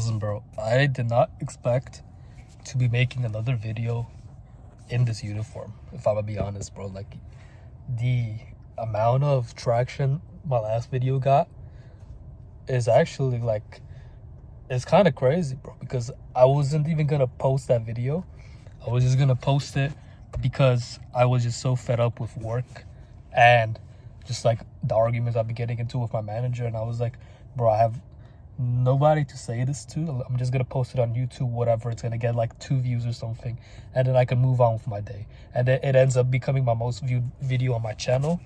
Listen, bro, I did not expect to be making another video in this uniform, if I'm gonna be honest, bro. Like, the amount of traction my last video got is actually, like, it's kind of crazy, bro, because I wasn't even gonna post that video. I was just gonna post it because I was just so fed up with work and just, like, the arguments I've been getting into with my manager. And I was like, bro, I have nobody to say this to. I'm just gonna post it on YouTube, whatever. It's gonna get like 2 views or something, and then I can move on with my day. And then it ends up becoming my most viewed video on my channel,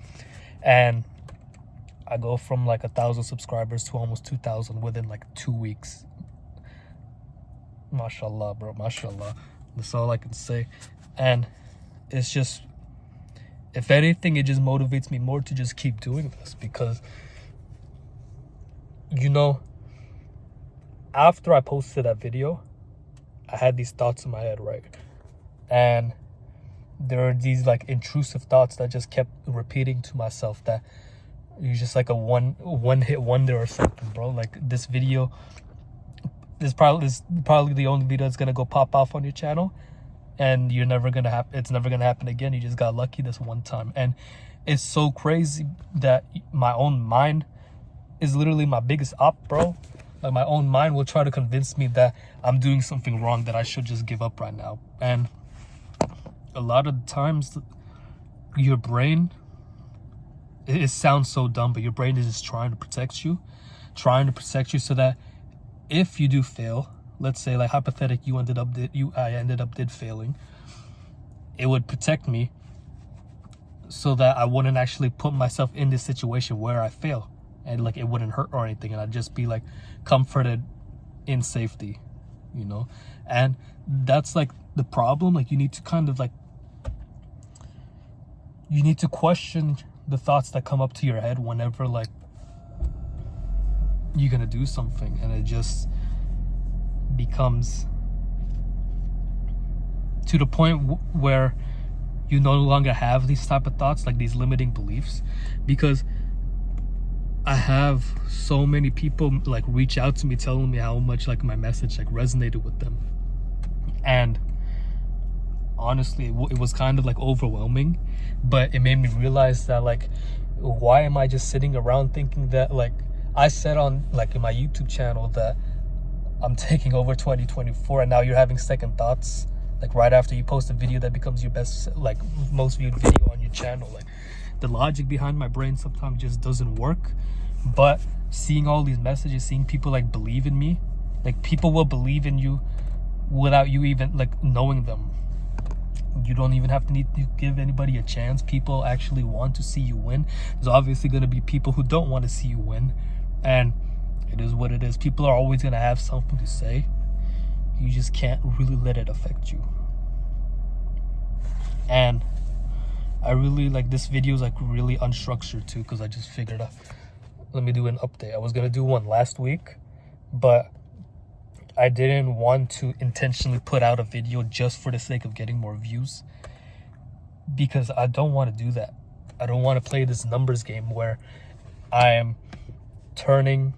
and I go from like 1,000 subscribers to almost 2,000 within like 2 weeks. Mashallah, bro, mashallah. That's all I can say. And it's just, if anything, it just motivates me more to just keep doing this, because, you know, after I posted that video, I had these thoughts in my head, right? And there are these like intrusive thoughts that just kept repeating to myself that you're just like a one hit wonder or something, bro. Like, this video is probably the only video that's gonna go pop off on your channel, and it's never gonna happen again. You just got lucky this one time. And it's so crazy that my own mind is literally my biggest op, bro. Like, my own mind will try to convince me that I'm doing something wrong, that I should just give up right now. And a lot of the times, your brain, it sounds so dumb, but your brain is just trying to protect you so that if you do fail, let's say, like, hypothetically, I ended up failing, it would protect me so that I wouldn't actually put myself in this situation where I fail, and like, it wouldn't hurt or anything, and I'd just be like comforted in safety, you know. And that's like the problem. Like, you need to kind of like, you need to question the thoughts that come up to your head whenever like you're gonna do something, and it just becomes to the point where you no longer have these type of thoughts, like these limiting beliefs. Because I have so many people like reach out to me telling me how much like my message like resonated with them, and honestly, it was kind of like overwhelming. But it made me realize that, like, why am I just sitting around thinking that, like, I said on like in my YouTube channel that I'm taking over 2024, and now you're having second thoughts like right after you post a video that becomes your best, like, most viewed video on your channel. Like, the logic behind my brain sometimes just doesn't work. But seeing all these messages, seeing people like believe in me, like, people will believe in you without you even like knowing them. You don't even have to need to give anybody a chance. People actually want to see you win. There's obviously going to be people who don't want to see you win, and it is what it is. People are always going to have something to say. You just can't really let it affect you. And I really like, this video is like really unstructured too, because I just figured out, let me do an update. I was gonna do one last week, but I didn't want to intentionally put out a video just for the sake of getting more views, because I don't want to do that. I don't want to play this numbers game where I am turning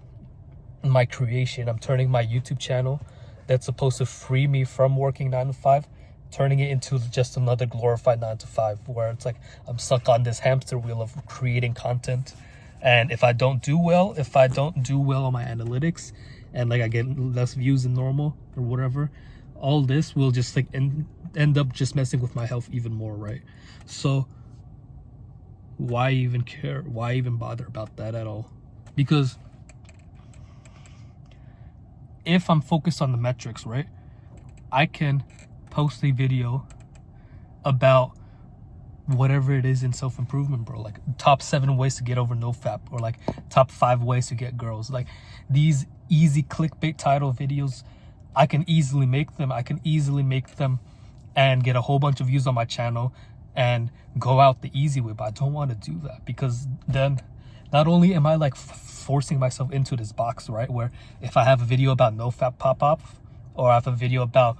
my creation, I'm turning my YouTube channel that's supposed to free me from working 9 to 5, turning it into just another glorified 9 to 5, where it's like I'm stuck on this hamster wheel of creating content. And if I don't do well on my analytics, and like I get less views than normal or whatever, all this will just like end up just messing with my health even more, right? So why even care? Why even bother about that at all? Because if I'm focused on the metrics, right, I can post a video about whatever it is in self-improvement, bro, like top 7 ways to get over NoFap, or like top 5 ways to get girls. Like, these easy clickbait title videos, I can easily make them and get a whole bunch of views on my channel and go out the easy way. But I don't want to do that, because then not only am I like forcing myself into this box, right, where if I have a video about NoFap pop off, or I have a video about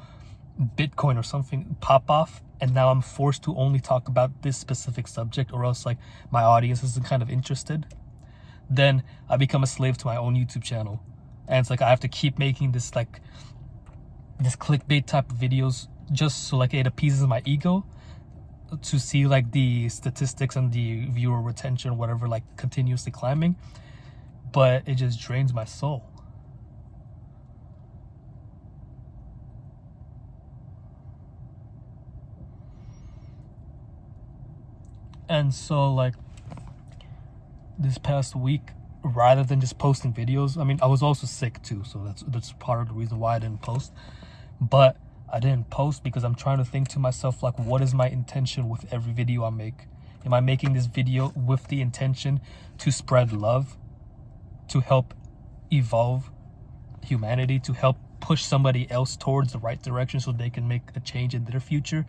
Bitcoin or something pop off, and now I'm forced to only talk about this specific subject, or else like my audience isn't kind of interested, then I become a slave to my own YouTube channel. And it's like I have to keep making this like this clickbait type of videos just so like it appeases my ego to see like the statistics and the viewer retention, whatever, like continuously climbing. But it just drains my soul. And so like this past week, rather than just posting videos, I mean, I was also sick too, so that's part of the reason why I didn't post. But I didn't post because I'm trying to think to myself, like, what is my intention with every video I make? Am I making this video with the intention to spread love, to help evolve humanity, to help push somebody else towards the right direction so they can make a change in their future,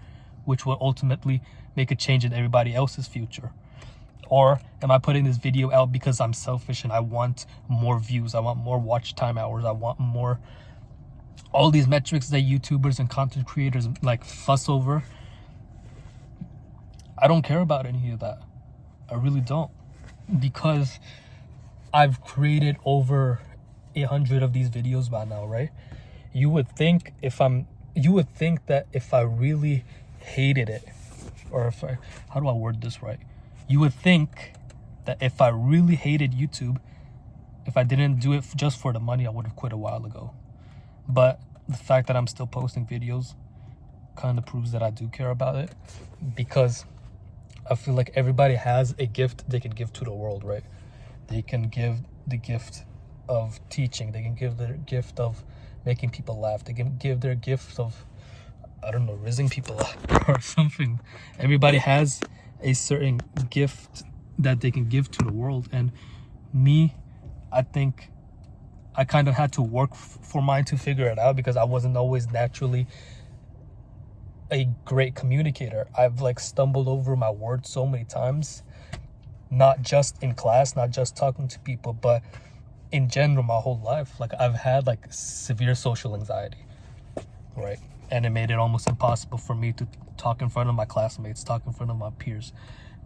which will ultimately make a change in everybody else's future? Or am I putting this video out because I'm selfish and I want more views, I want more watch time hours, I want more, all these metrics that YouTubers and content creators like fuss over? I don't care about any of that. I really don't, because I've created over 100 of these videos by now, right? You would think that if I really hated it, or if I, how do I word this right? You would think that if I really hated YouTube, if I didn't do it just for the money, I would have quit a while ago. But the fact that I'm still posting videos kind of proves that I do care about it, because I feel like everybody has a gift they can give to the world, right? They can give the gift of teaching. They can give their gift of making people laugh. They can give their gift of, I don't know, raising people up or something. Everybody has a certain gift that they can give to the world. And me, I think I kind of had to work for mine to figure it out, because I wasn't always naturally a great communicator. I've like stumbled over my words so many times, not just in class, not just talking to people, but in general my whole life. Like I've had like severe social anxiety, right? And it made it almost impossible for me to talk in front of my classmates, talk in front of my peers,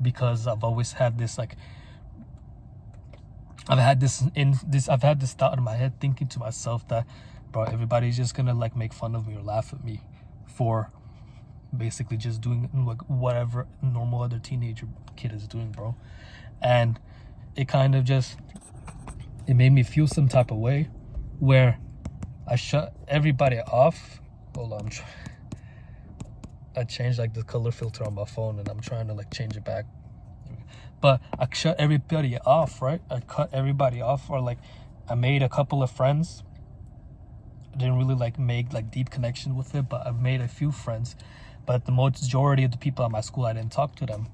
because I've always had this like, I've had this thought in my head, thinking to myself that, bro, everybody's just gonna like make fun of me or laugh at me for basically just doing like whatever normal other teenager kid is doing, bro. And it kind of just, it made me feel some type of way where I shut everybody off. Hold on, I changed like the color filter on my phone and I'm trying to like change it back. But I shut everybody off, right? I cut everybody off, or like I made a couple of friends. I didn't really like make like deep connection with it, but I've made a few friends. But the majority of the people at my school, I didn't talk to them,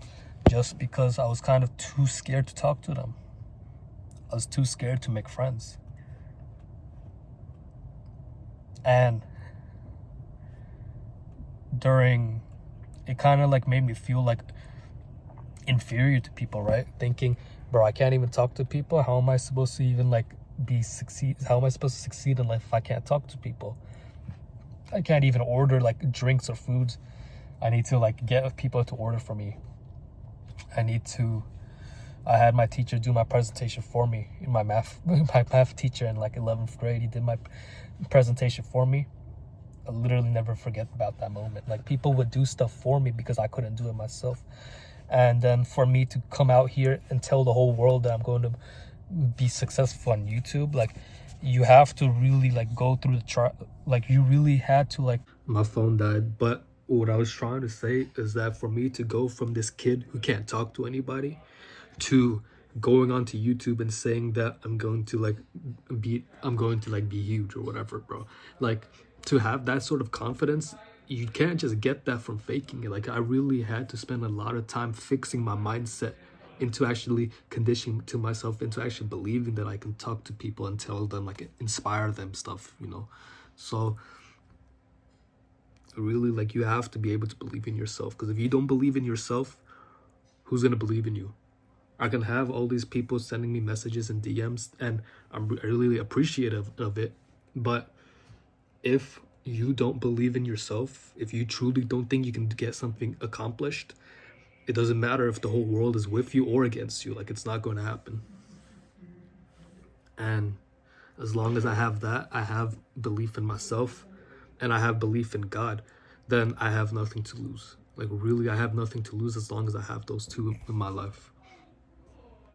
just because I was kind of too scared to talk to them. I was too scared to make friends. And during, it kind of like made me feel like inferior to people, right? Thinking, bro, I can't even talk to people. How am I supposed to even like how am I supposed to succeed in life if I can't talk to people? I can't even order like drinks or foods. I need to like get people to order for me. I had my teacher do my presentation for me. My math teacher in like 11th grade, he did my presentation for me. I literally never forget about that moment. Like people would do stuff for me because I couldn't do it myself. And then for me to come out here and tell the whole world that I'm going to be successful on YouTube, like you have to really like go through the like you really had to like, my phone died. But what I was trying to say is that for me to go from this kid who can't talk to anybody to going onto YouTube and saying that I'm going to be huge or whatever, bro. Like to have that sort of confidence, you can't just get that from faking it. Like I really had to spend a lot of time fixing my mindset into actually conditioning to myself into actually believing that I can talk to people and tell them, like inspire them stuff, you know. So really, like you have to be able to believe in yourself, because if you don't believe in yourself, who's gonna believe in you? I can have all these people sending me messages and DMs, and I'm really appreciative of it. But if you don't believe in yourself, if you truly don't think you can get something accomplished, it doesn't matter if the whole world is with you or against you. Like it's not going to happen. And As long as I have that, I have belief in myself and I have belief in God, then I have nothing to lose. Like really, I have nothing to lose as long as I have those two in my life.